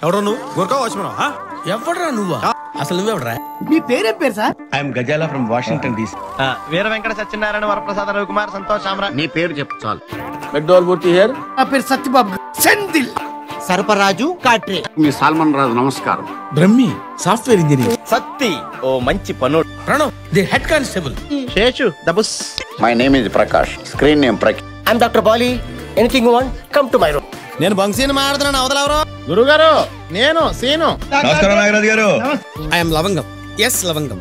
ఎవడో నువ్వు గురకా వాచ్మన్? ఎవడరా నువ్వా? అసలు నువ్వెవడరా? నీ పేరేం పేరు sir? I'm Ghazala from Washington DC. Veera Venkata Satyanarayana Varaprasada Ravikumar Santosh Samrat. నీ పేరు చెప్పు చాలు. మెక్డోల్బుర్తి హియర్. నా పేరు సత్యబాబు. సెందిల్ సర్పరాజు కాట్రే. మీ సాల్మన్ రాజు నమస్కారం. Brahmi software engineer. సత్తి ఓ మంచి పనుడు. Pranav the head constable. Seshu దబుస్. My name is Prakash. Screen name Prakash. I'm doctor Bali. Anything you want come to my room. నేను బంక్సీని మాట్లాడుతున్నాను, అవతలెవరో. గురుగారు నేను సీను. నమస్కారం నాగరాజు గారు. ఐఎమ్ లవంగం. ఎస్ లవంగం.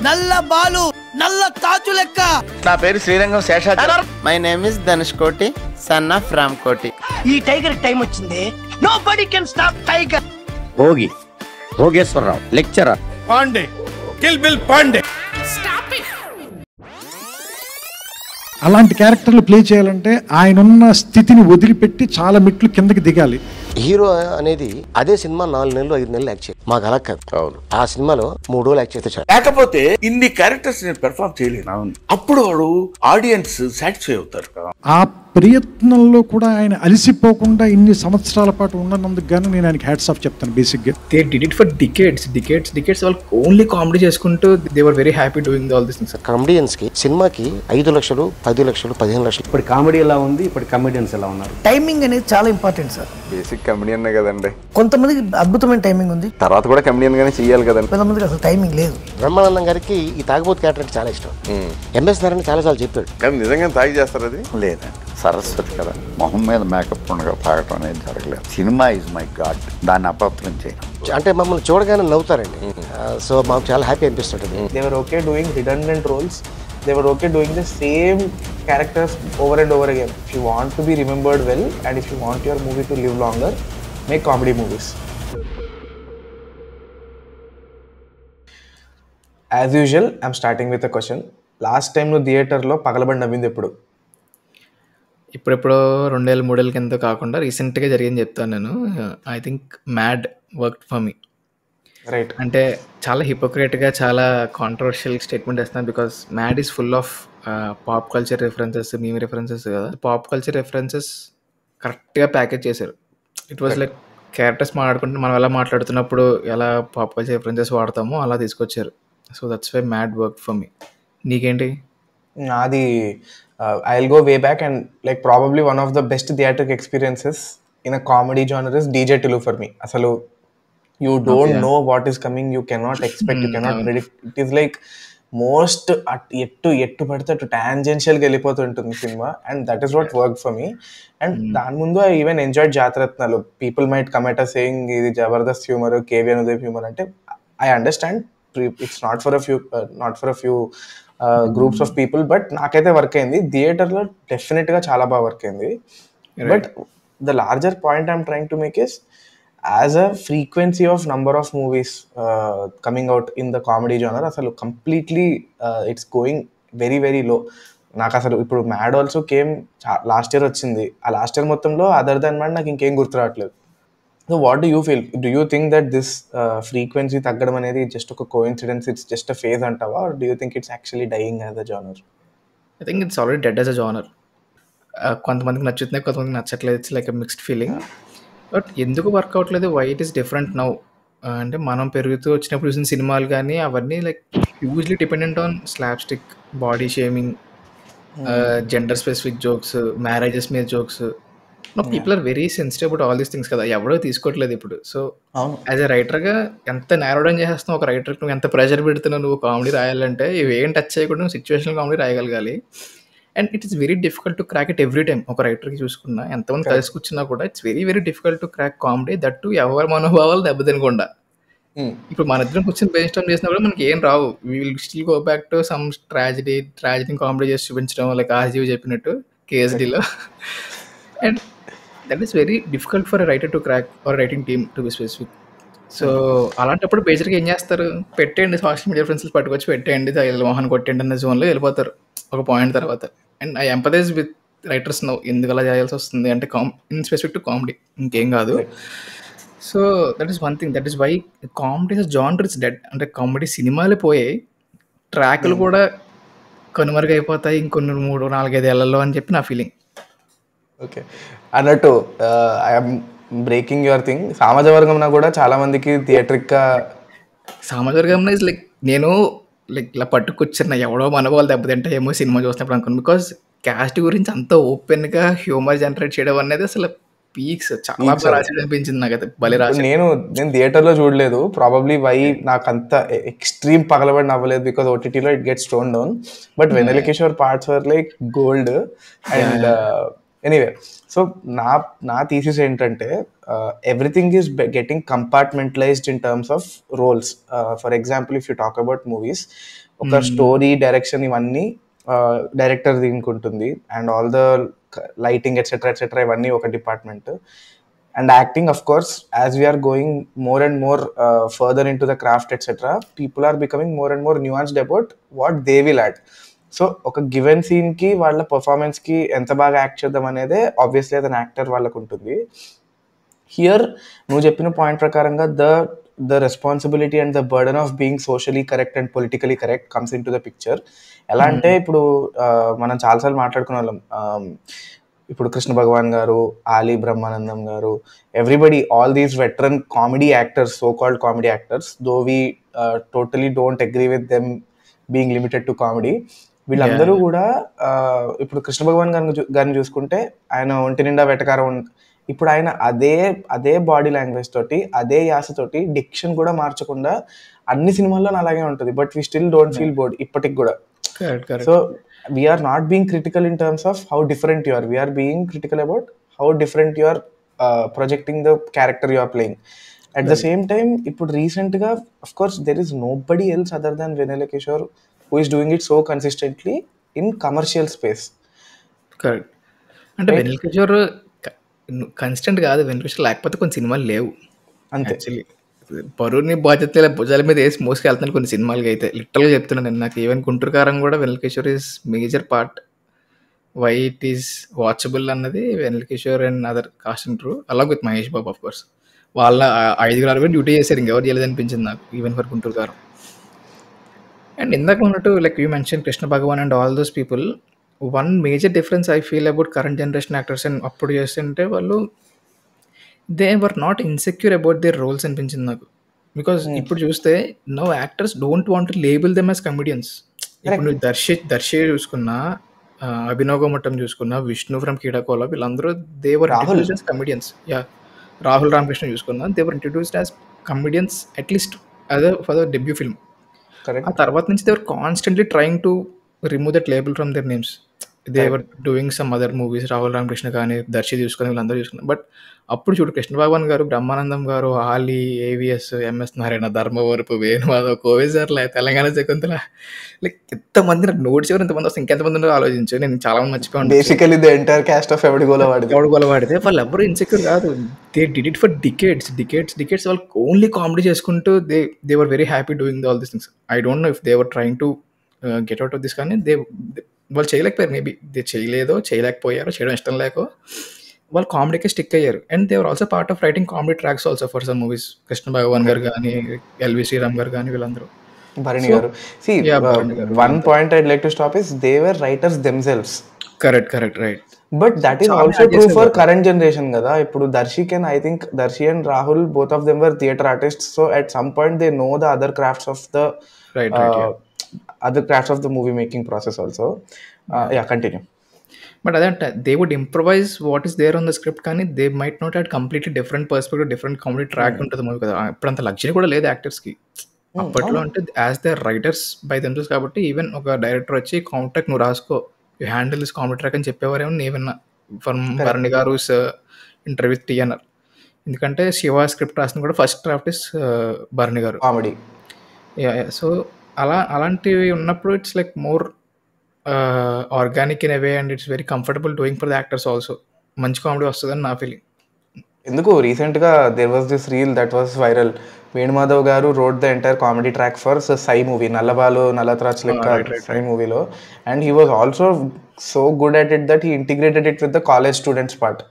నల్ల బాలు నల్ల తాచు లెక్క. నా పేరు Srirangam Seshacharya. My name is Dhanush Koti, son of Ram Koti. ఈ టైగర్ టైం వచ్చింది. Nobody can stop tiger. Bhogi Bhogeswararao lecturer. Pandey kill bill Pandey. అలాంటి క్యారెక్టర్లు ప్లే చేయాలంటే ఆయనున్న స్థితిని వదిలిపెట్టి చాలా మెట్లు కిందకి దిగాలి. హీరో అనేది అదే సినిమా 4 నెలలు 5 నెలలు యాక్ట్ చేయాలి. మాకు అలా కాదు. అవును, ఆ సినిమాలో 3 రోజులు యాక్ట్ చేస్తే చాలు. లేకపోతే ఇన్ని క్యారెక్టర్స్ నేను పెర్ఫార్మ్ చేయలేను. అప్పుడు వాడు ఆడియన్స్ సాటిస్ఫై అవుతారు. ఆ ప్రయత్నంలో కూడా ఆయన అలసిపోకుండా ఇన్ని సంవత్సరాల పాటు ఉన్నందుకు గాను నేను ఆయనకి హ్యాట్స్ ఆఫ్ చెప్తాను. బేసిక్గా they did it for decades వాళ్ళు ఓన్లీ కామెడీ చేసుకుంటూ they were very happy doing all this things. Comedians కి సినిమాకి 5 లక్షలు 10 లక్షలు 15 లక్షలు. ఇప్పుడు కామెడీ ఎలా ఉంది, ఇప్పుడు కమెడియన్స్ ఎలా ఉన్నారు? టైమింగ్ అనేది చాలా ఇంపార్టెంట్ సార్. బేసిక్ కమెడియన్ కదండి. కొంతమందికి అద్భుతమైన టైమింగ్ ఉంది, తర్వాత కూడా కమెడియన్ గానే చెయ్యాలి కదండి. కొంతమందికి అసలు టైమింగ్ లేదు. బ్రహ్మానందం గారికి ఈ తాగబోతు క్యారెక్టర్ అంటే చాలా ఇష్టం. ఎంఎస్ నారాయణ చాలా సార్లు చెప్పాడు. కానీ నిజంగా తాగి చేస్తారు అది లేదండి, సరస్వతి కదా, మొహం మీద మేకప్ ఉండగా తాగటం అనేది జరగలేదు. సినిమా ఇస్ మై గాడ్, దాన్ని అపవిత్రం చేయను. అంటే మమ్మల్ని చూడగానే నవ్వుతారండి. సో మాకు చాలా హ్యాపీ అనిపిస్తుంటుంది. They were okay doing redundant roles. They were okay doing the same characters over and over again. If you want to be remembered well and if you want your movie to live longer, make comedy movies. As usual, I'm starting with a question. Last time నువ్వు థియేటర్లో పగలబడి నవ్వింది ఎప్పుడు? ఇప్పుడెప్పుడో 2-3 కింద కాకుండా రీసెంట్గా జరిగింది చెప్తాను నేను. I think mad work for me. Right. అంటే చాలా హిపోక్రేట్గా చాలా కాంట్రవర్షియల్ స్టేట్మెంట్ వేస్తున్నాను. Because mad is full of pop culture references, meme references కదా. పాప్ కల్చర్ రెఫరెన్సెస్ కరెక్ట్గా ప్యాకేజ్ చేశారు. ఇట్ వాజ్ లైక్ క్యారెక్టర్స్ మాట్లాడుకుంటే మనం ఎలా మాట్లాడుతున్నప్పుడు ఎలా పాప్ కల్చర్ రెఫరెన్సెస్ వాడతామో అలా తీసుకొచ్చారు. So that's why mad work for me. నీకేంటి? నాది I'll go way back and like probably one of the best theatric experiences in a comedy genre is DJ Tilu for me. Asalu you don't know what is coming, you cannot expect, you cannot predict. It is like most ఎట్టు పడితే అటు tangential గా వెళ్ళిపోతుంటుంది సినిమా, and that is what work for me. అండ్ దాని ముందు I even enjoyed Jathiratnalu. People might comment a saying ఇది జబర్దస్త్ హ్యూమర్, కేవీ అనుదేవ్ హ్యూమర్ అంటే I understand it's not for a few groups of people, but నాకైతే వర్క్ అయింది. థియేటర్లో డెఫినెట్గా చాలా బాగా వర్క్ అయింది. But the larger point I'm trying to make is as a frequency of number of movies coming out in the comedy genre అసలు completely it's going very very low. నాకు అసలు ఇప్పుడు mad also came last year వచ్చింది. ఆ last year మొత్తంలో other then mad నాకు ఇంకేం గుర్తు రావట్లేదు. So what do you feel? Do you think that this frequency తగ్గడం అనేది just ఒక coincidence, it's just a phase అంటావా, or do you think it's actually dying as a genre? I think it's already dead as a genre. కొంతమందికి నచ్చుతున్నాయి, కొంతమందికి నచ్చట్లేదు. It's like a mixed feeling. But ఎందుకు work అవ్వట్లేదు, why it is different now అంటే మనం పెరుగుతూ వచ్చినప్పుడు చూసిన సినిమాలు కానీ అవన్నీ like hugely dependent on slapstick, body shaming, gender specific jokes, marriages మీద jokes. No, people are very sensitive about all these things కదా. ఎవడో తీసుకోవట్లేదు ఇప్పుడు. సో యాజ్ ఎ రైటర్గా ఎంత నేరో డౌన్ చేసేస్తున్నావు ఒక రైటర్కి, నువ్వు ఎంత ప్రెషర్ పెడుతున్నావు నువ్వు కామెడీ రాయాలంటే. ఇవేం టచ్ చేయకుండా నువ్వు సిచ్యువేషనల్ కామెడీ రాయగలగాలి. And it is very difficult to crack it every time. ఒక రైటర్కి చూసుకున్నా ఎంతమంది కలిసి కూర్చున్నా కూడా it's very very difficult to crack comedy, that too ఎవరి మనోభావాలు దెబ్బతినకుండా. ఇప్పుడు మన ఇద్దరం కూర్చొని బ్రెయిన్ స్టార్మ్ చేసినా కూడా మనకి ఏం రావు. We will still go back to some tragedy comedy చేసి చూపించడం, లైక్ ఆర్జీవి చెప్పినట్టు కేఎస్డీలో. And that is very difficult for a writer to crack, or a writing team to be specific. So అలాంటప్పుడు బేసిక్గా ఏం చేస్తారు, పెట్టేయండి సోషల్ మీడియా రిఫరెన్సెస్ పట్టుకొచ్చి పెట్టేయండి, మోహన్ కొట్టేయండి అన్న జోన్లో వెళ్ళిపోతారు ఒక పాయింట్ తర్వాత. And I empathise with writers now, ఎందుకు అలా చేయాల్సి వస్తుంది అంటే ఇన్ స్పెసిఫిక్ టు కామెడీ, ఇంకేం కాదు. So that is one thing, that is why comedy genre is dead. అంటే కామెడీ సినిమాలు పోయాయి, ట్రాక్లు కూడా కనుమరుగైపోతాయి ఇంకొన్ని 3-4-5 ఏళ్లలో అని చెప్పి నా ఫీలింగ్. ఓకే, అన్నట్టు ఐఎమ్ బ్రేకింగ్ యువర్ థింగ్, సామాజ వర్గంలో కూడా చాలా మందికి థియేట్రిక్గా సామాజికంగా ఇస్ లైక్ నేను లైక్ ఇలా పట్టుకొచ్చిన ఎవడో మనవాళ్ళు దెబ్బతింటాయేమో సినిమా చూసినప్పుడు అనుకున్నాను. బికాస్ క్యాస్ట్ గురించి అంత ఓపెన్గా హ్యూమర్ జనరేట్ చేయడం అనేది అసలు పీక్స్ చాలా బాగా రాసి అనిపించింది నాకైతే. భలే రాసి. నేను థియేటర్లో చూడలేదు, ప్రాబబ్లీ వై నాకు అంత ఎక్స్ట్రీమ్ పగలబడి నవ్వలేదు బికాస్ ఓటీటీలో ఇట్ గెట్స్ స్టోన్ down. But Vennela Kishore parts were like gold. And anyway, so నా థీసిస్ ఏంటంటే everything is getting compartmentalised in terms of roles. For example if you talk about movies, ఒక story, direction ఇవన్నీ director దీనికి ఉంటుంది, and all the lighting et cetera et cetera ఇవన్నీ ఒక department. And acting, of course, as we're going more and more further in to the craft etcetera, people are becoming more and more nuanced about what they will add. So ఒక given సీన్కి వాళ్ళ పర్ఫార్మెన్స్కి ఎంత బాగా act చేద్దాం అనేదే obviously అతను actor వాళ్ళకు ఉంటుంది. హియర్ నువ్వు చెప్పిన పాయింట్ ప్రకారంగా the responsibility and the burden of being socially correct and politically correct comes into the picture. ఎలా అంటే ఇప్పుడు మనం చాలాసార్లు మాట్లాడుకునే వాళ్ళం, ఇప్పుడు కృష్ణ భగవాన్ గారు, ఆలీ బ్రహ్మానందం గారు, everybody, all these veteran comedy actors, so called comedy actors, though we totally don't agree with them being limited to comedy, వీళ్ళందరూ కూడా ఇప్పుడు కృష్ణ భగవాన్ గారిని చూసుకుంటే ఆయన ఒంటి నిండా వెటకారం. ఇప్పుడు ఆయన అదే బాడీ లాంగ్వేజ్ తోటి, అదే యాసతోటి, డిక్షన్ కూడా మార్చకుండా అన్ని సినిమాల్లో అలాగే ఉంటుంది. But we still don't feel bored ఇప్పటికి కూడా. So we're not being critical in terms of how different you are, we're being critical about how different you are projecting the character you are playing. At the same time ఇప్పుడు రీసెంట్గా of course there is nobody else other than Vennela Kishore who is doing it so consistently in commercial space. Correct. అంటే Vennela Kishore constant కాదు, వెన్నెల కిషోర్ లేకపోతే కొన్ని సినిమాలు లేవు అంతే. Actually బరువుని బాధ్యత భుజాల మీద వేసి మోసుకెళ్తాను కొన్ని సినిమాలకి అయితే, లిటరల్గా చెప్తున్నాను నేను. నాకు ఈవెన్ గుంటూరు కారం కూడా Vennela Kishore is major part why it is watchable అన్నది Vennela Kishore and other cast and crew along with Mahesh Babu. Of course వాళ్ళ 5 డ్యూటీ చేశారు, ఇంకెవరు చేయలేదు అనిపించింది నాకు ఈవెన్ ఫర్ గుంటూరు కారం. అండ్ ఇందాక ఉన్నట్టు like you mention Krishna Bhagavan and all those people, one major difference I feel about current generation actors and అప్పుడు చేస్తుంటే వాళ్ళు they were not insecure about their roles అనిపించింది నాకు. బికాస్ ఇప్పుడు చూస్తే no actors don't want to label them as comedians. ఇప్పుడు నువ్వు దర్శి చూసుకున్నా, అభినవ్ గోమటం చూసుకున్నా, విష్ణు ఫ్రమ్ కీడాకోలా, వీళ్ళందరూ they were introduced as comedians. Rahul Ramakrishna చూసుకున్నా, they were introduced as comedians at least అదే ఫర్ ద డెబ్యూ ఫిల్మ్. ఆ తర్వాత నుంచి they were constantly trying to remove that label from their names. They were doing some other movies, Rahul Ramakrishna కానీ, దర్శి చూసుకొని వీళ్ళందరూ చూసుకున్నారు. But అప్పుడు చూడు కృష్ణ భగవాన్ గారు, బ్రహ్మానందం గారు, ఆలీ, ఏవిఎస్, ఎంఎస్ నారాయణ, ధర్మవరపు, వేణుమాధవ్, కోవేజర్ల, తెలంగాణ శకుంతల, లైక్ ఎంతమంది నాకు నోట్స్ ఎవరు ఎంతమంది వస్తే ఇంకెంతమంది ఉన్నారో ఆలోచించు. నేను చాలా మంది మర్చిపోయాను. Basically the entire cast of ఎవడిగోల వాడితే వాళ్ళు ఎవరు ఇన్సెక్యూర్ కాదు. They did it for decades. వాళ్ళు ఓన్లీ కామెడీ చేసుకుంటూ they were very happy doing all these things. I don't know if they were trying to get out of this, కానీ వాళ్ళు చేయలేకపోయారు. మేబీ దే చేయలేకపోయారు, చేయడం ఇష్టం లేకో వాళ్ళు కామెడీకే స్టిక్ అయ్యారు. And they are also part of writing comedy tracks also for some movies. Krishna Bhagavan garu కానీ, ఎల్వి శ్రీరామ్ గారు కానీ, వీళ్ళందరూ. Bharani garu. See, one point I'd like to stop is they were writers themselves. Correct, right. But that is also true for current generation కదా. ఇప్పుడు I think Darshi and Rahul, both of them were theatre artists, so at some point they know the other crafts of the other crafts of the movie making process also. Continue. But అదంటే they would improvise what is there on the script, కానీ they might not had completely different perspective, different comedy track ఉంటుంది movie కదా. ఇప్పుడు అంత luxury కూడా లేదు యాక్టర్స్కి. అప్పట్లో అంటే as the writers by themselves కాబట్టి ఈవెన్ ఒక డైరెక్టర్ వచ్చి కాంట్రాక్ట్ నువ్వు రాసుకో, you handle this comedy track అని చెప్పేవారేమో నేవన్నా from Bharani garu interview with TNR. ఎందుకంటే శివ స్క్రిప్ట్ రాసిన కూడా first draft is Bharani garu comedy. So అలాంటివి ఉన్నప్పుడు it's like more organic in a way and it's very comfortable doing for the actors also. మంచి కామెడీ వస్తుందని నా ఫీలింగ్. ఎందుకు రీసెంట్గా there was this reel that was viral. Venumadhav garu rode the entire comedy track for Sye movie, Nallabalu Nallatrach లెక్క సై మూవీలో, and he was also so good at it that he integrated it with the college students part.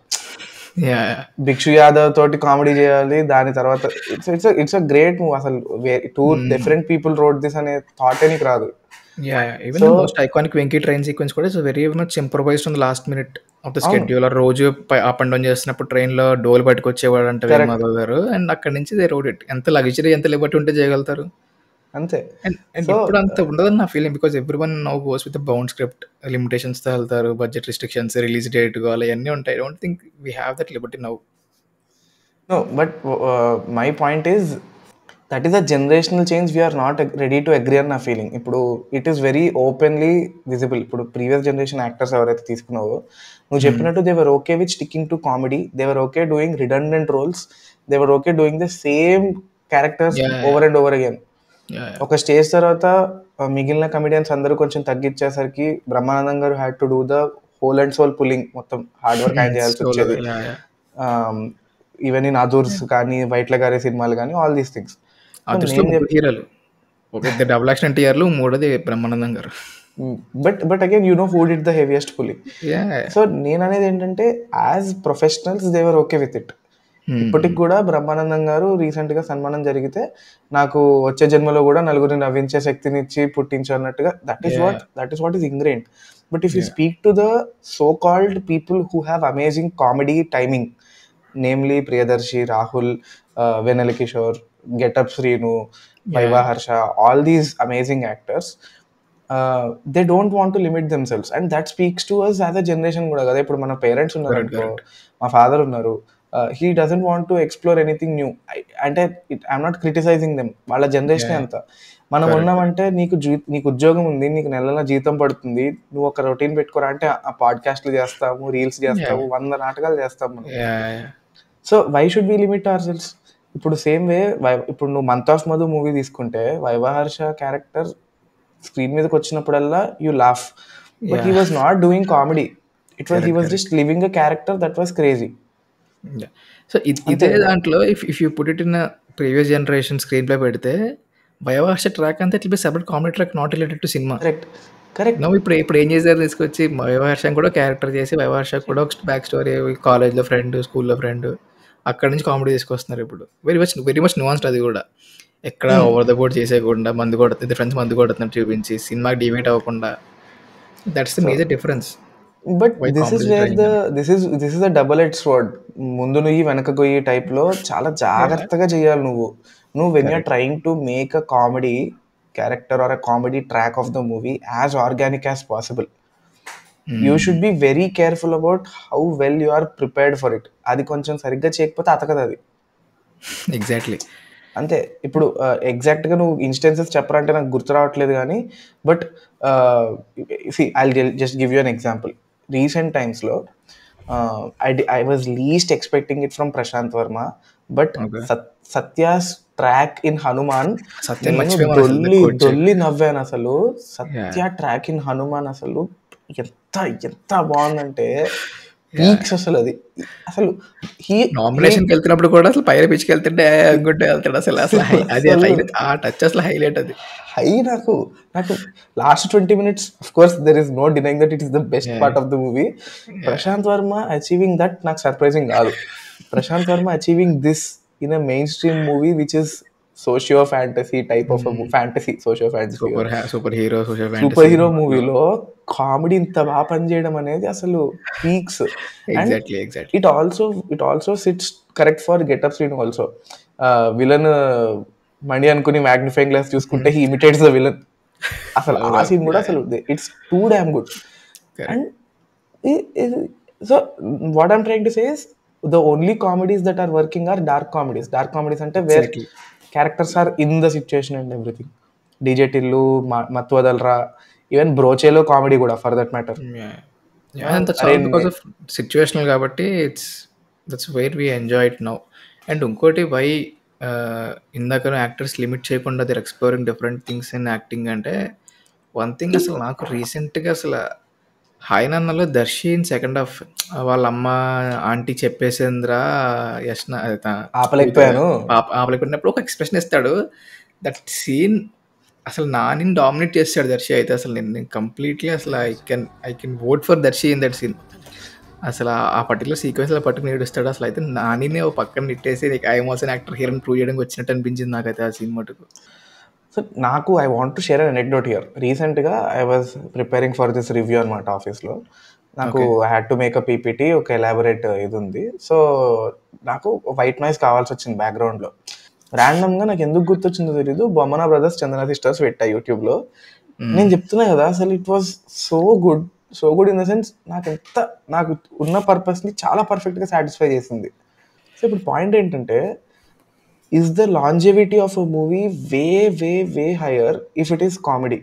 Bhikshu Yadav తోటి comedy చేయాలి, దాని తర్వాత it's a great move. అసలు two different people rode this అనే thought నీకు రాదు. Even the most iconic Venky train sequence కూడా it's very much improvised on the last minute. Of the schedule రోజు అప్ అండ్ డౌన్ చేస్తున్నప్పుడు ట్రైన్లో డోలు పట్టుకొచ్చేవాడు అంట వేణుమాధవ్ గారు. అండ్ అక్కడి నుంచి దే రోడ్ ఇట్. ఎంత లగ్జరీ, ఎంత లిబర్టీ ఉంటే చేయగలుగుతారు అంతే. అండ్ ఇప్పుడు అంత ఉండదని నా feeling, because everyone now goes with bound script, లిమిటేషన్స్తో వెళ్తారు, బడ్జెట్ రిస్ట్రిక్షన్స్, రిలీజ్ డేట్ కావాలి, అన్నీ ఉంటాయి. I don't think we have that liberty now. No, but my point is that is a generational change. We are not ready to agree on a feeling. ఇప్పుడు it is very openly visible. ఇప్పుడు previous generation actors ఎవరైతే తీసుకున్నావో నువ్వు చెప్పినట్టు they were okay with sticking to comedy, they were okay doing redundant roles, they were okay doing the same characters over and over again. ఒక stage తర్వాత మిగిలిన comedians అందరూ కొంచెం తగ్గించేసరికి Brahmanandam garu had to do the whole and soul pulling, మొత్తం hard work ఆయన చేయాల్సి వచ్చేది. ఈవెన్ ఇన్ అదూర్స్ కానీ, వైట్ల గారి సినిమాలు కానీ, ఆల్ దీస్ థింగ్స్. హీరోలు డబుల్ యాక్షన్ టీఆర్లు, మూడోది బ్రహ్మానందం గారు. But again you know who did the heaviest pulling. So నేను అనేది ఏంటంటే as professionals they were okay with it. ఇప్పటికి కూడా బ్రహ్మానందం గారు రీసెంట్ గా సన్మానం జరిగితే నాకు వచ్చే జన్మలో కూడా నలుగురిని నవ్వించే శక్తినిచ్చి పుట్టించు అన్నట్టుగా, that is what is ingrained. But if you speak to the so called people who have amazing comedy timing, namely Priyadarshi, Rahul, Vennela Kishore, getup Srinu, Viva Harsha, all these amazing actors, they don't want to limit themselves. And that speaks to us as a generation కూడా కదా. ఇప్పుడు మన parents ఉన్నారు అనుకో, మా father ఉన్నారు, he doesn't want to explore anything new. అంటే I'm not criticising them, వాళ్ళ జనరేషన్ అంతా. మనం ఉన్నామంటే నీకు ఉద్యోగం ఉంది, నీకు నెలల జీతం పడుతుంది, నువ్వు ఒక రొటీన్ పెట్టుకోరా అంటే ఆ పాడ్కాస్ట్లు చేస్తాము, రీల్స్ చేస్తాము, 100 నాటకాలు చేస్తాము మనం. So why should we limit hour cells? ఇప్పుడు సేమ్ వే ఇప్పుడు నువ్వు మంత్ ఆఫ్ మధు మూవీ తీసుకుంటే వైవా హర్ష క్యారెక్టర్ స్క్రీన్ మీదకి వచ్చినప్పుడల్లా you laugh, but he was not doing comedy. He was just living a character that was crazy. So ఇదే దాంట్లో if you put it in previous generation screen play పెడితే Viva Harsha track అంతా it be separate comedy track, not related to cinema. Correct. No ఇప్పుడు ఏం చేశారు, తీసుకొచ్చి వైవాహర్ష కూడా character చేసి, వైవాహర్ష కూడా ఒక బ్యాక్ స్టోరీ, కాలేజ్లో ఫ్రెండ్, స్కూల్లో ఫ్రెండ్, అక్కడ నుంచి కామెడీ తీసుకొస్తున్నారు. ఇప్పుడు వెరీ మచ్ nuanced. అది కూడా ఎక్కడ ఓవర్ ద బోర్డ్ చేసేయకుండా, మందు కొడుతుంది ఫ్రెండ్స్ మందు కొడుతున్నట్టు చూపించి సినిమాకి డివేట్ అవ్వకుండా, that's the major difference. But this is the double edge sword. ముందు నువ్వు వెనక గొయ్యి టైప్ లో చాలా జాగ్రత్తగా చేయాలి నువ్వు when you're trying to make a comedy character or a comedy track of the movie as organic as possible. You should be very careful about how well you are prepared for it. అది కొంచెం సరిగ్గా చేయకపోతే అతకదు అది. Exactly అంతే. ఇప్పుడు ఎగ్జాక్ట్గా నువ్వు instances చెప్పరంటే నాకు గుర్తు రావట్లేదు కానీ, but I just give you an example. Recent టైమ్స్లో I was least expecting it from Prashanth Varma, but Satya's track in Hanuman దొల్లి నవ్వాను అసలు. సత్య ట్రాక్ ఇన్ హనుమాన్ అసలు ఎంత బాగుందంటే పీక్స్ అసలు. అది నామినేషన్కి వెళ్తున్నప్పుడు కూడా అసలు పైన పిచ్చికి వెళ్తుంటే అనుకుంటే వెళ్తాడు అసలు. అది ఆ టచ్ అసలు హైలైట్. అది నాకు last 20 minutes, of course there is no denying that it is the best part of the movie. Prashanth Varma achieving that నాకు సర్ప్రైజింగ్ కాదు. Prashanth Varma achieving this in a mainstream movie which is socio fantasy type of fantasy, socio fantasy, superhero మూవీలో comedy ఇంత బాగా పనిచేయడం అనేది అసలు peaks. It also sits correct for Getup Srinu also. Villain మణి అనుకుని మ్యాగ్నిఫైయింగ్ గ్లాస్ చూసుకుంటే హీ ఇమిటేట్స్ ద విలన్. అసలు ఆ సీన్ కూడా అసలు it's too damn good. And so what I'm trying to say is the only comedies that are working are dark comedies. Dark comedies ante where characters are in the situation and everything. DJ Tillu, Mattu Adalra, even Brochelo comedy kuda for that matter. Because of situational kabatti that's where we enjoy it now. And unkoti why indaka actors limit cheyakunda they're exploring different things in acting ante one thing asalu naaku recent ga asalu hi నాన్నలో Darshi in second half వాళ్ళ అమ్మ aunty చెప్పేసిందిరా Yashna ఆపలేకపోయినప్పుడు ఒక expression ఇస్తాడు. That scene అసలు Nani dominate చేస్తాడు దర్శి అయితే. అసలు నేను కంప్లీట్లీ అసలు I can vote for Darshi in that scene. అసలు ఆ పర్టికులర్ సీక్వెన్స్ పట్టుకుని ఏడుస్తాడు అసలు. అయితే నానినే ఓ పక్కన నెట్టేసి ఐఎమ్ ఆల్సో యాక్టర్ హీరోని ప్రూవ్ చేయడానికి వచ్చినట్టు అనిపించింది నాకైతే ఆ సీన్ మటుకు. సో నాకు I want to share an anecdote here. రీసెంట్గా I was preparing for this review అనమాట ఆఫీస్లో. నాకు had to make a PPT, ఒక ఎలాబొరేట్ ఇది ఉంది. సో నాకు వైట్ నాయిస్ కావాల్సి వచ్చింది బ్యాక్గ్రౌండ్లో. ర్యాండమ్గా నాకు ఎందుకు గుర్తొచ్చిందో తెలీదు, బొమ్మనా బ్రదర్స్ చందన సిస్టర్స్ పెట్టా యూట్యూబ్లో. నేను చెప్తున్నా కదా, అసలు it was so good in the sense నాకు ఉన్న పర్పస్ని చాలా పర్ఫెక్ట్గా సాటిస్ఫై చేసింది. సో ఇప్పుడు పాయింట్ ఏంటంటే, is the longevity of a movie way higher if it is comedy?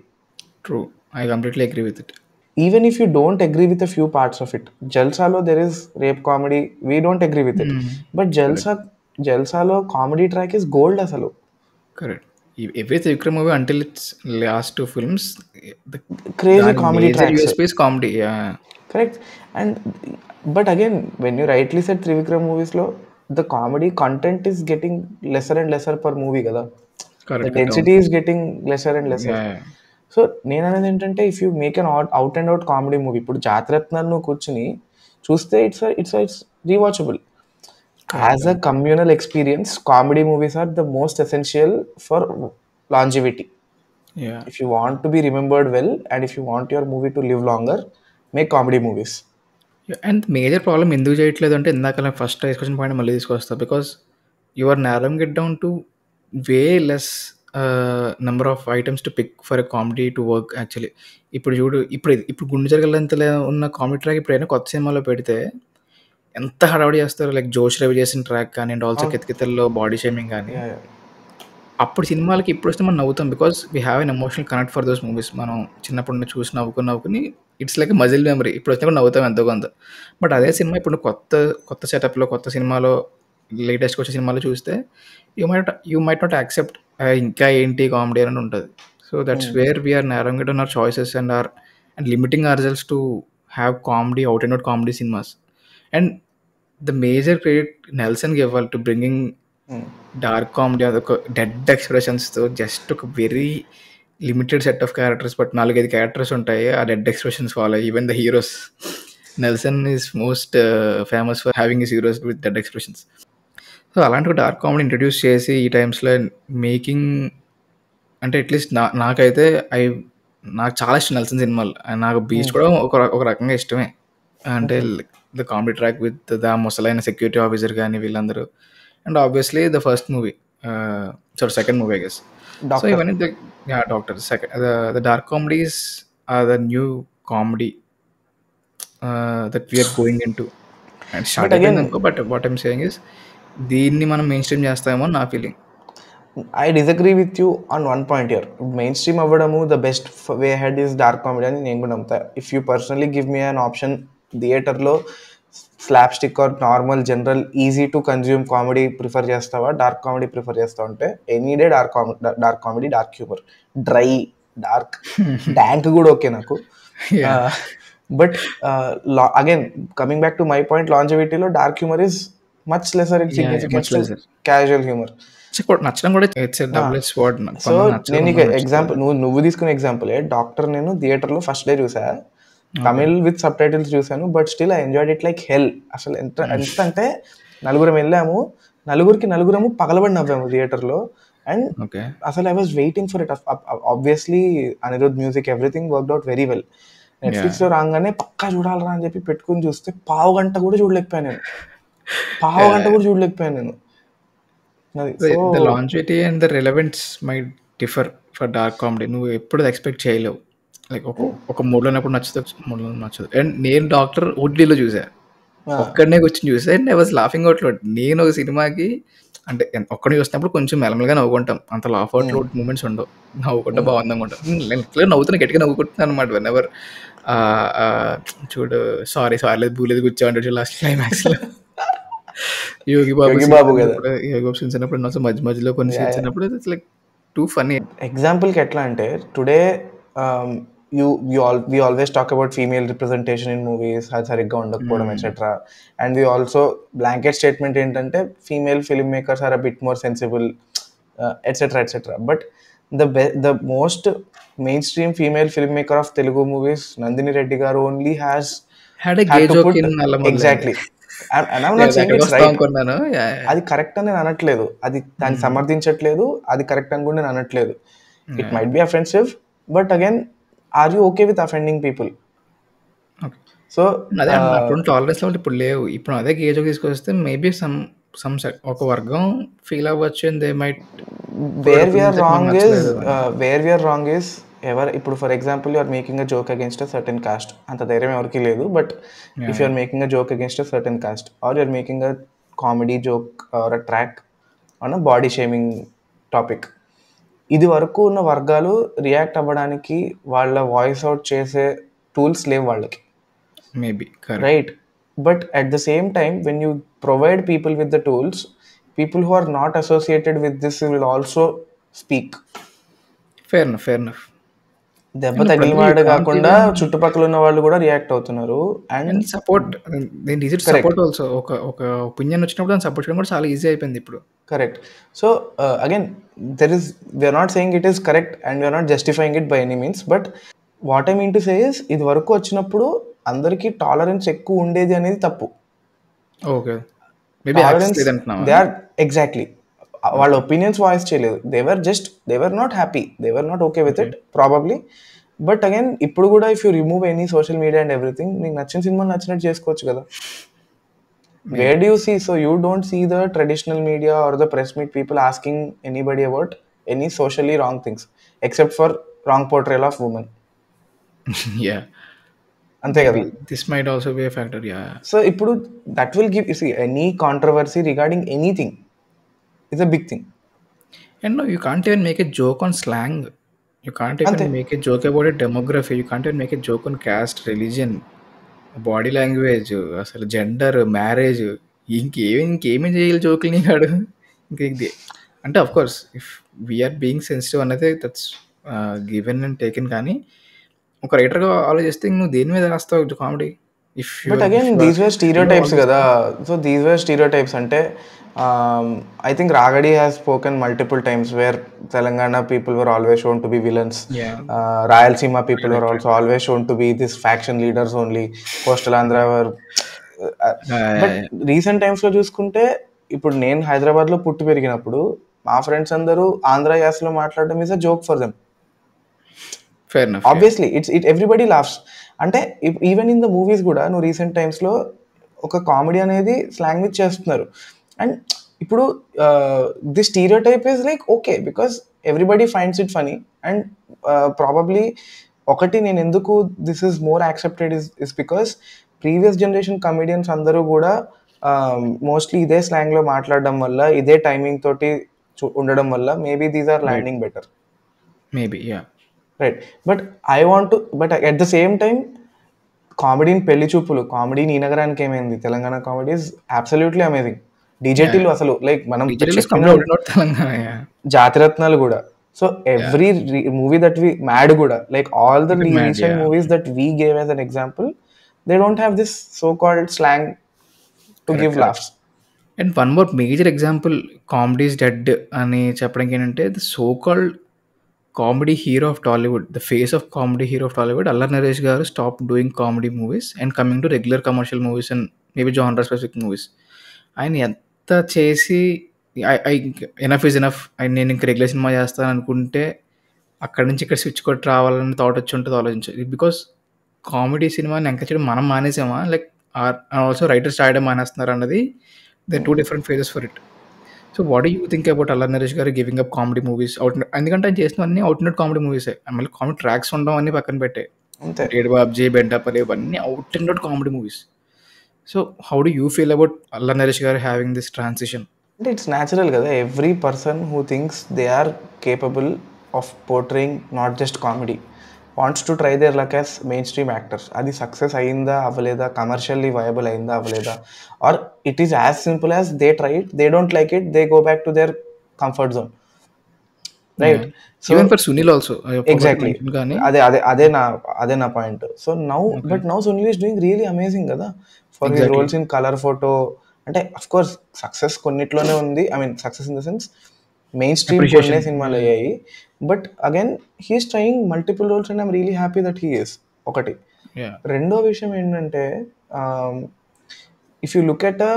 True, I completely agree with it. Even if you don't agree with a few parts of it. Jalsalo there is rape comedy, we don't agree with it. But Jalsalo comedy track is gold asalu. Correct. Every Trivikram movie until its last two films, the crazy comedy tracks. USP is comedy, yeah. Correct. But again, when you rightly said Trivikram movies lo, the comedy content is getting lesser and lesser per movie kada. Correct. The density is getting lesser and lesser. Yeah. So నేను అనేది ఏంటంటే, if you make an out and out comedy movie, ఇప్పుడు జాతిరత్నాన్ని కూర్చుని చూస్తే it's rewatchable. As a communal experience, comedy movies are the most essential for longevity. If you want to be remembered well and if you want your movie to live longer, make comedy movies. And major problem ఎందుకు చేయట్లేదు అంటే, ఇందాక first discussion point మళ్ళీ తీసుకొస్తా, because you are narrowing it down to way less number of items to pick for a comedy to work. Actually ఇప్పుడు చూడు, ఇప్పుడు గుండె జరగలంత ఉన్న కామెడీ ట్రాక్ ఇప్పుడు కొత్త సినిమాలో పెడితే ఎంత హడావుడి చేస్తారు. లైక్ జోష్ రవి చేసిన ట్రాక్ కానీ, అండ్ ఆల్సో కితకితల్లో బాడీ షేమింగ్ కానీ. అప్పుడు సినిమాలకి ఇప్పుడు వస్తే మనం నవ్వుతాం, because we have an emotional connect for those movies. మనం చిన్నప్పుడు చూసి నవ్వుకుని ఇట్స్ లైక్ మజిల్ మెమరీ. ఇప్పుడు వచ్చినా కూడా నవ్వుతాం ఎంతో కొంత. బట్ అదే సినిమా ఇప్పుడు కొత్త సెటప్లో, కొత్త సినిమాలో, లేటెస్ట్గా వచ్చే సినిమాలో చూస్తే యూ మైట్ నాట్ యాక్సెప్ట్ ఇంకా ఏంటి కామెడీ అని ఉంటుంది. So that's where we are narrowing it on our choices and limiting ourselves to have comedy, out and out comedy cinemas. And the major credit నెల్సన్కి ఇవ్వాలి టు బ్రింగింగ్ డార్క్ కామెడీ. అదొక dead ఎక్స్ప్రెషన్స్తో just ఒక very limited set of characters, but 4-5 characters ఉంటాయి. ఆ dead expressions follow, even the heroes. Nelson is most famous for having his heroes with dead expressions. So అలాంటి dark comedy introduce చేసి ఈ టైమ్స్లో making అంటే, at least నాకైతే నాకు చాలా ఇష్టం నెల్సన్ సినిమాలు. నాకు బీస్ట్ కూడా ఒక రకంగా ఇష్టమే. అంటే the comedy track with the ముసలైన సెక్యూరిటీ ఆఫీసర్ కానీ వీళ్ళందరూ. And obviously the first movie, second movie I guess. So ఇవన్నీ doctor the dark comedies are the new comedy that we are going into. And start again అనుకో, but what I'm saying is దీన్ని మనం mainstream చేస్తామో నా feeling. I disagree with you on one point here. Mainstream అవ్వడము the best way head is dark comedy అని నేను కూడా నమ్ముతా. If you personally give me an option, థియేటర్లో slapstick or normal general easy to consume comedy prefer చేస్తావా, dark comedy prefer చేస్తావా అంటే, any day dark comedy, dark humour. Dry, dark, dank కూడా okay నాకు. But again coming back to my point, లాంజివిటీలో dark humour is much lesser in significance to casual humour. నచ్చడం కూడా it's double edged sword. So నేను example, నువ్వు తీసుకునే example, doctor నేను థియేటర్లో ఫస్ట్ డే చూసా, తమిళ్ విత్ సబ్ టైటిల్స్ చూసాను, but still I enjoyed it like హెల్. అసలు ఎంత అంటే, నలుగురం వెళ్ళాము, నలుగురము పగలబడి నవ్వాము థియేటర్లో. అండ్ అసలు I was waiting for it. Obviously Anirudh music, everything worked out very well. నెట్ఫ్లిక్స్లో రాగానే పక్కా చూడాలరా అని చెప్పి పెట్టుకుని చూస్తే పావు గంట కూడా చూడలేకపోయాను నేను. The longevity and the relevance might differ for dark comedy. నువ్వు ఎప్పుడు ఎక్స్పెక్ట్ చేయలేవు. లైక్ ఒక మూడ్లో ఉన్నప్పుడు నచ్చదు. అండ్ నేను డాక్టర్ ఓటీటీలో చూసా, ఒక్కడనే కూర్చొని చూసా, and I was laughing out loud. నేను ఒక సినిమాకి అంటే ఒక్కడిని చూసినప్పుడు కొంచెం మెల్లమెల్లగా నవ్వుకుంటాం, అంత లాఫ్ అవుట్ లౌడ్ మూమెంట్స్ ఉండవు. నవ్వుకుంటా బాగుంది అనుకుంటాం. నేను ఇట్లా నవ్వుతున్నా, గట్టిగా నవ్వుకుంటున్నాను అనమాట. వెన్ ఎవర్ చూడు సారీ లేదు భూలేదు కూర్చోండి లాస్ట్ క్లైమాక్స్లో యోగి బాబు చిన్నప్పుడు మధ్య మధ్యలో కొన్ని సీన్స్ ఉన్నప్పుడు ఇట్స్ లైక్ టూ ఫన్నీ. ఎగ్జాంపుల్కి ఎట్లా అంటే, today we always talk about female representation in movies, అది సరిగ్గా ఉండకపోవడం etcetera. And we also blanket statement ఏంటంటే, female film makers are a bit more sensible, etc. But the most mainstream female filmmaker of Telugu movies, Nandini Reddy garu, only had a gay joke in Nallamalla. Exactly. And I'm not saying it's right. అది correct అని నేను అనట్లేదు, అది దాన్ని సమర్థించట్లేదు, అది correct అని కూడా నేను అనట్లేదు. It might be offensive, but again, are you okay with offending people? Okay. So అదే అప్పుడు టాలరెన్స్ లెవెల్ ఇప్పుడు లేవు. ఇప్పుడు అదే గేజ్‌లోకి తీసుకొస్తే మేబీ సమ్ ఒక వర్గం ఫీల్ అవ్వచ్చు. And they might where we're wrong is ఎవరు ఇప్పుడు for example you're making a joke against a certain caste, అంత ధైర్యం ఎవరికి లేదు. But if you're making a joke against a certain caste or you're making a comedy joke or a track on a body shaming topic, ఇది వరకు ఉన్న వర్గాలు react అవ్వడానికి వాళ్ళ వాయిస్ అవుట్ చేసే టూల్స్ లేవు వాళ్ళకి, maybe right? But at the same time when you provide people with the tools, people who are not associated with this will also speak. Fair enough. దెబ్బ తగిలిన వాడు కాకుండా చుట్టుపక్కల ఉన్న వాళ్ళు కూడా రియాక్ట్ అవుతున్నారు. అండ్ సపోర్ట్ దీని ఈజీ సపోర్ట్ ఆల్సో. ఒక ఒపీనియన్ వచ్చినప్పుడు దాన్ని సపోర్ట్ చేయడం కూడా చాలా ఈజీ అయిపోయింది ఇప్పుడు. Correct. So again we're not saying it is correct and we're not justifying it by any means, but what I mean to say is ఇది వరకు వచ్చినప్పుడు అందరికీ టాలరెన్స్ ఎక్కువ ఉండేది అనేది తప్పు. Okay, maybe they are exactly వాళ్ళ ఒపీనియన్స్ వాయిస్ చేయలేదు. They were not happy, they were not okay with it probably. But again ఇప్పుడు కూడా if you remove any social media and everything, నీకు నచ్చిన సినిమా నచ్చినట్టు చేసుకోవచ్చు కదా. Where do you see? So you don't see the traditional media or the press meet people asking anybody about any socially wrong things except for wrong portrayal of women. Yeah, అంతే కదా. This might also be a factor. Yeah. So ఇప్పుడు that will give any controversy regarding anything is a big thing. And no, you can't even make a joke on slang. You can't even make a joke about a demography. You can't even make a joke on caste, religion, body language, అసలు gender, marriage, ఇంకేమేం చేయాలి జోకులు నీకాడు. అంటే of course if we are being sensitive అనేది that's given and taken. కానీ ఒక రైటర్గా ఆలోచిస్తే నువ్వు దేని మీద రాస్తావు comedy? But again these were stereotypes కదా. సో దీస్ వేర్ స్టీరియోటైప్స్ అంటే I think Ragadi has spoken multiple times where Telangana people were always shown to be villains. Rayalaseema people were also always shown to be this faction leaders only. Coastal Andhra were but recent times లో చూసుకుంటే ఇప్పుడు నేను హైదరాబాద్ లో పుట్టి పెరిగినప్పుడు మా friends అందరూ ఆంధ్ర యాసలో మాట్లాడడం is a joke for them. Obviously everybody laughs. అంటే ఈవెన్ ఇన్ ద మూవీస్ కూడా నువ్వు రీసెంట్ టైమ్స్ లో ఒక కామెడీ అనేది స్లాంగ్ మీద చేస్తున్నారు. అండ్ ఇప్పుడు the stereotype is like okay because everybody finds it funny. And probably ఒకటి నేను ఎందుకు this is more accepted is because previous generation comedians అందరూ కూడా మోస్ట్లీ ఇదే స్లాంగ్లో మాట్లాడడం వల్ల, ఇదే టైమింగ్ తోటి ఉండడం వల్ల maybe these are landing better. Maybe yeah right. But I want to but at the same time కామెడీని పెళ్లి చూపులు, కామెడీని Ee Nagaraniki Emaindi, Telangana comedy is absolutely amazing. డీజేటీలు అసలు లైక్ మనం జాతిరత్నాలు కూడా. So every movie that we made కూడా like all the recent movies that we gave as an example, they don't have this so called slang to give laughs. And one more major example comedy is dead అని చెప్పడానికి ఏంటంటే the so called comedy hero of Tollywood, the face of comedy hero of Tollywood అల్లరి నరేష్ గారు stop doing comedy movies and coming to regular commercial movies and maybe genre specific movies. ఆయన ఎంత చేసి enough is enough, నేను ఇంక రెగ్యులర్ సినిమా చేస్తాను అనుకుంటే అక్కడి నుంచి ఇక్కడ స్విచ్ కొట్టి రావాలని థాట్ వచ్చి ఉంటుంది ఆలోచించాలి. బికాస్ కామెడీ సినిమాని ఎంకరేజ్ చేయడం మనం మానేసామా, లైక్ ఆల్సో రైటర్స్ రాయడం మానేస్తున్నారు అన్నది they two different phases for it. So what do you think about Allari Naresh గారు గివింగ్ అప్ కామెడీ మూవీస్? ఎందుకంటే ఆయన చేసినవన్నీ అవుట్నెట్ కామెడీ మూవీసే. మళ్ళీ కామెడీ ట్రాక్స్ ఉండడం అన్నీ పక్కన పెట్టే, ఏడు బాబ్జీ, బెంటాపల్లి ఇవన్నీ out and out comedy movies. So how do you feel about Allari Naresh garu having this transition? అంటే ఇట్స్ న్యాచురల్ కదా. Every person who thinks they are capable of portraying not just comedy wants to try their luck as mainstream actors. అది success అయిందా అవ్వలేదా, commercially viable అయిందా అవ్వలేదా, or it is as simple as they try it, they don't like it, they go back to there comfort zone. Right. So for Sunil also exactly అదే నా point. So now Sunil is doing really amazing కదా for his roles in colour photo. అంటే of course success కొన్నిట్లోనే ఉంది, I mean success in the sense mainstream కొన్నే సినిమాలు అయ్యాయి. But again he is trying multiple roles and I'm really happy that he is. ఒకటి. రెండో విషయం ఏంటంటే if you look at a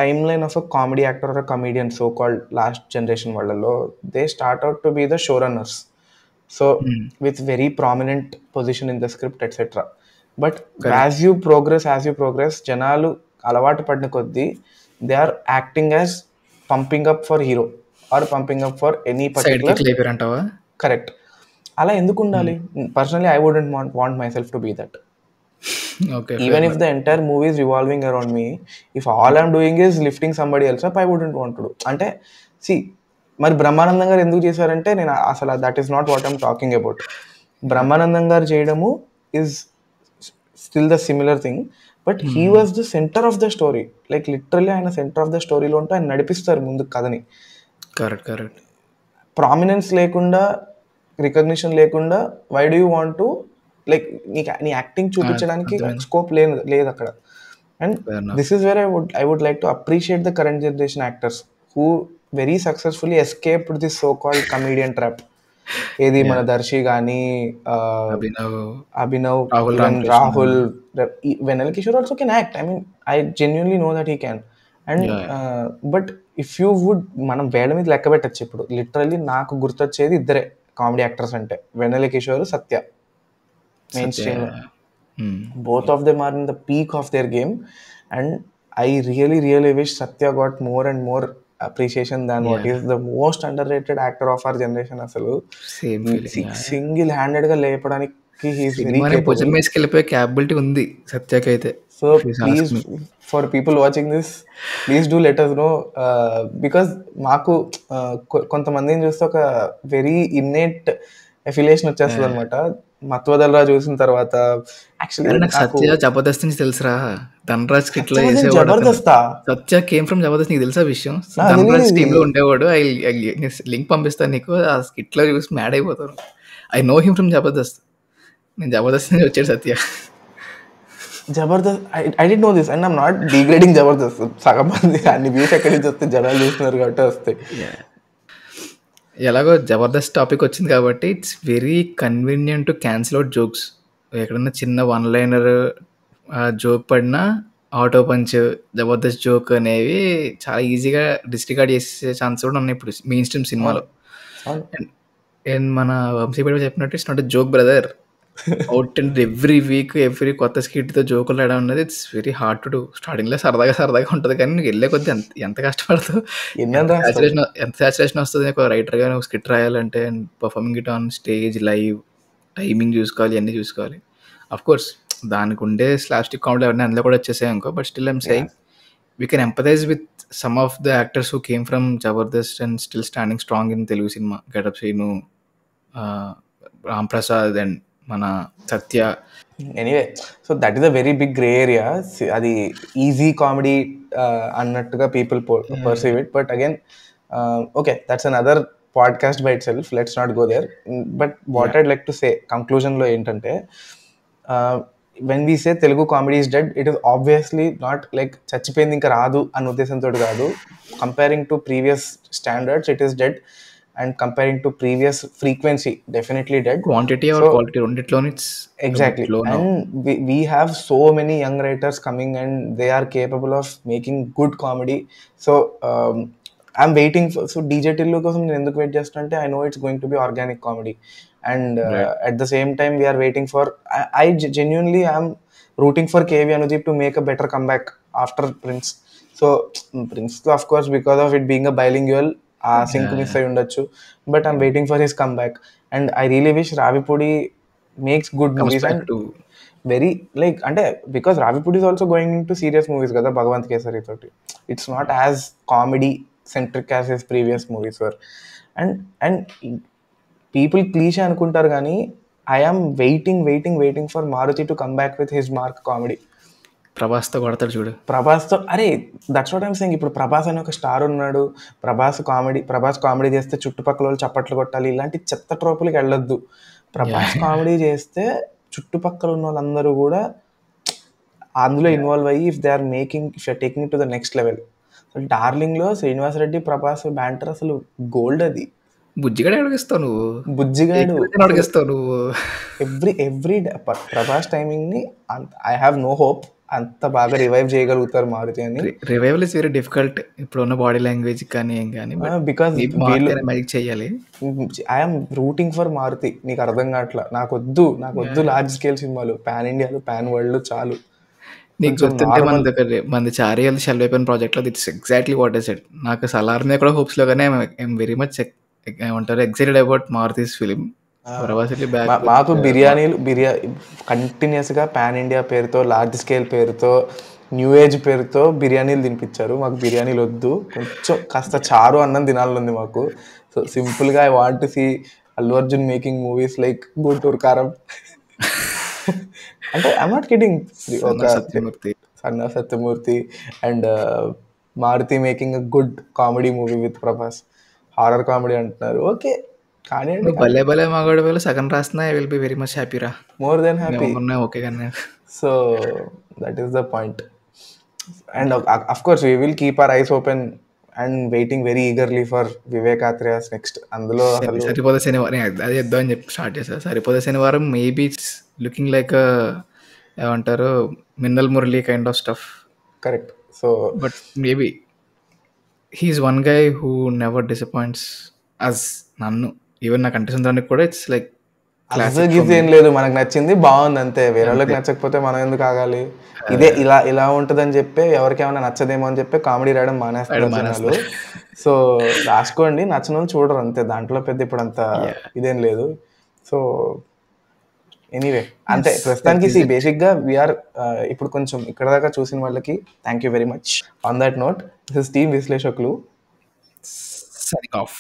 timeline of a comedy actor are a comedian so called last generation వాళ్ళలో, they start out to be the showrunners. So with very prominent position in the script etcetera. But as you progress జనాలు అలవాటు పడిన కొద్దీ they are acting as pumping up for hero or pumping up for any particular. అంటావా? Correct. అలా ఎందుకు ఉండాలి? Personally I wouldn't want myself to be that. Even if the entire movie is revolving around me, if all I'm doing is lifting somebody else up, I wouldn't want to do. అంటే see, మరి బ్రహ్మానందం గారు ఎందుకు చేశారంటే నేను అసలు that is not what I'm talking about. Brahmanandam garu చేయడము is still the similar thing, but he was the centre of the story. Like literally ఆయన centre of the స్టోరీలో ఉంటూ ఆయన నడిపిస్తారు ముందు కథని. కరెక్ట్. ప్రామినెన్స్ లేకుండా, రికగ్నిషన్ లేకుండా, why do you want to like నీ యాక్టింగ్ చూపించడానికి స్కోప్ లేదు అక్కడ. And this is where I would like to appreciate the current generation actors who very successfully escaped this so called comedian trap. ఏది మన దర్శి కానీ, Abhinav, Rahul, Vennela Kishore also can act. I mean I genuinely know that he can. And but if you would మనం వేళ్ళ మీద లెక్క పెట్టచ్చు. ఇప్పుడు literally నాకు గుర్తొచ్చేది ఇద్దరే కామెడీ యాక్టర్స్ అంటే, వెన్నెల కిషోర్, సత్య. Main stream. Both of them are in the peak of their game, and I really wish Satya got more and more appreciation than what is the most underrated actor of our generation. Asalu single handed ga lepadaniki he is very capable. భుజం వేసుకెళ్ళిపోయే capability ఉంది సత్యకి అయితే. So please, for people watching this, please do let us know, because మాకు కొంతమందిని చూస్తే ఒక very innate affiliation వచ్చేస్తుంది అనమాట. మత్వదల్రా చూసిన తర్వాత యాక్చువల్లీ సత్య జబర్దస్త్ నుంచి తెలుసురా, ధనరాజ్ స్కిట్ లో చేసేవాడు. సత్య కేమ్ ఫ్రమ్ జబర్దస్త్, నీకు తెలుసా విషయం? ధనరాజ్ టీమ్ లో ఉండేవాడు. లింక్ పంపిస్తాను నీకు, ఆ స్కిట్ లో చూసి మ్యాడ్ అయిపోతాను. I know him from Jabardasth. నేను జబర్దస్త్ నుంచి వచ్చాడు Satya. Jabardasth I did know this and I'm not degrading Jabardasth. సగం మంది అన్ని వ్యూస్ ఎక్కడి నుంచి వస్తాయి, జనాలు చూస్తున్నారు కాబట్టి వస్తాయి. ఎలాగో జబర్దస్త్ టాపిక్ వచ్చింది కాబట్టి it's very convenient to cancel out jokes. ఎక్కడన్నా చిన్న వన్ లైనర్ జోక్ పడినా ఆటో పంచ్, జబర్దస్త్ జోక్ అనేవి చాలా ఈజీగా డిస్ట్రికార్డ్ చేసే ఛాన్స్ కూడా ఉన్నాయి ఇప్పుడు మెయిన్ స్ట్రీమ్ సినిమాలో. అండ్ మన వంశీపేట చెప్పినట్టు it's not a joke brother. Out and every week every కొత్త స్కిట్తో జోకులు రాయడం అనేది it's very hard to do. స్టార్టింగ్లో సరదాగా ఉంటుంది, కానీ నీకు వెళ్ళే కొద్ది ఎంత కష్టపడతావు, ఎంత సాచురేషన్ వస్తుంది ఒక రైటర్గా నువ్వు స్కిట్ రాయాలంటే. And performing it on stage, live, timing చూసుకోవాలి, అన్నీ చూసుకోవాలి. అఫ్ కోర్స్ దానికి ఉండే స్లాప్స్టిక్ కామెడీ అవన్నీ అందులో కూడా వచ్చేసాయి అనుకో, but still I'm saying we can empathize with some of the actors who came from Jabardasth and still standing strong in Telugu cinema. Getup Srinu, Ram Prasad and మన Satya. Anyway, so that is a very big grey area. అది easy comedy అన్నట్టుగా people perceive it, but again okay, that's another podcast by itself, let's not go there. But what I'd like to say కంక్లూజన్లో ఏంటంటే, when we say Telugu comedy is dead, it is obviously not like చచ్చిపోయింది ఇంకా రాదు అన్న ఉద్దేశంతో కాదు. Comparing to previous standards it is dead, and comparing to previous frequency definitely dead. Quantity or quality రెండిట్లోనే it's exactly low now. And we have so many young writers coming and they are capable of making good comedy. So I'm waiting for, so DJ Tillu కోసం నేను ఎందుకు wait చేస్తున్నా అంటే I know it's going to be organic comedy, and at the same time we are waiting for, I genuinely am rooting for KV Anudeep to make a better comeback after Prince. So Prince of course because of it being a bilingual ఆ sync miss అయి ఉండొచ్చు, but I'm waiting for his comeback. And I really wish Ravipudi makes good movies. And very like అంటే because Ravipudi is also going into serious movies కదా భగవంత్ కేసరి తోటి. It's not as comedy centric as his previous movies were. And people cliché అనుకుంటారు కానీ I am waiting for Maruthi to come back with his mark comedy. ప్రభాస్తో కొడతాడు చూడు, ప్రభాస్తో. అరే that's what I'm saying. ఇప్పుడు ప్రభాస్ అనే ఒక స్టార్ ఉన్నాడు, ప్రభాస్ కామెడీ చేస్తే చుట్టుపక్కల వాళ్ళు చప్పట్లు కొట్టాలి, ఇలాంటి చెత్త ట్రోపులకి వెళ్ళొద్దు. ప్రభాస్ కామెడీ చేస్తే చుట్టుపక్కల ఉన్న వాళ్ళందరూ కూడా అందులో ఇన్వాల్వ్ అయ్యి if they are taking to the next level. డార్లింగ్లో శ్రీనివాస్ రెడ్డి ప్రభాస్ బ్యాంటర్ అసలు గోల్డ్. అది బుజ్జిగాడు అడిగిస్తావు నువ్వు, బుజ్జిగాడు అడిగిస్తావు నువ్వు. ఎవ్రీ ప్రభాస్ టైమింగ్ ని ఐ హ్యావ్ నో హోప్, అంత బాగా రివైవ్ చేయగలుగుతారు మారుతి అని. రివైవల్ ఇస్ వెరీ డిఫికల్ట్ ఇప్పుడున్న బాడీ లాంగ్వేజ్ కానీ ఏం కానీ, బికాస్ మైక్ చేయాలి. I'm rooting for Maruthi. నీకు అర్థం కావట్లా. నాకు వద్దు లార్జ్ స్కేల్ సినిమాలు, పాన్ ఇండియాలు, పాన్ వరల్డ్ చాలు. నీకు గుర్తుంటే మన చారియల్ షెల్ అయిపోయిన ప్రాజెక్ట్లో it's exactly what I said. నాకు సలార్ మీద కూడా హోప్స్లో కానీ ఐఎమ్ వెరీ మచ్ ఏమంటారు ఎక్సైటెడ్ అబౌట్ మారుతీస్ ఫిలిం. మాకు బిర్యానీ కంటిన్యూస్ గా పాన్ ఇండియా పేరుతో, లార్జ్ స్కేల్ పేరుతో, న్యూ ఏజ్ పేరుతో బిర్యానీలు తినిపించారు. మాకు బిర్యానీలు వద్దు, కొంచెం కాస్త చారు అన్నం తినాలని మాకు. సో సింపుల్ గా I want to see Allu Arjun making movies like Guntur Kaaram. అంటే I'm not kidding. Son of Satyamurthy and Maruthi making a good comedy movie with Prabhas. Horror comedy అంటున్నారు, ఓకే కానీ భలే భలే మగాడు వేళ సగం రాస్తున్నా I will be very much హ్యాపీరా, మోర్ దెన్ హ్యాపీ. ఓకే కానీ so that is the point. And of course we will keep our eyes open and waiting very eagerly for Vivek Athreya's next. అందులో సరిపోతే శనివారం అది ఇద్దాం అని చెప్పి స్టార్ట్ చేశారు. సరిపోతే శనివారం మేబీ ఇట్స్ లుకింగ్ లైక్ ఏమంటారు Minnal Murali kind of stuff. Correct. So but maybe he is one guy who never disappoints us. నన్ను ఈవెన్ నాకు అంటించడానికి కూడా ఇట్స్ లైక్ గిజ్ ఏం లేదు, మనకు నచ్చింది బాగుంది అంతే. వేరే వాళ్ళకి నచ్చకపోతే మనం ఎందుకు ఆగాలి? ఇదే ఇలా ఉంటుందని చెప్పి ఎవరికి ఏమైనా నచ్చదేమో అని చెప్పి కామెడీ రాయడం మానేస్తారు. సో రాసుకోండి, నచ్చిన వాళ్ళు చూడరు అంతే. దాంట్లో పెద్ద ఇప్పుడు అంత ఇదేం లేదు. సో ఎనీవే అంతే ప్రస్తుతానికి. బేసిక్గా వీఆర్ ఇప్పుడు కొంచెం ఇక్కడ దాకా చూసిన వాళ్ళకి thank you very much. On that note, this is team విశ్లేషకులు. Signing of.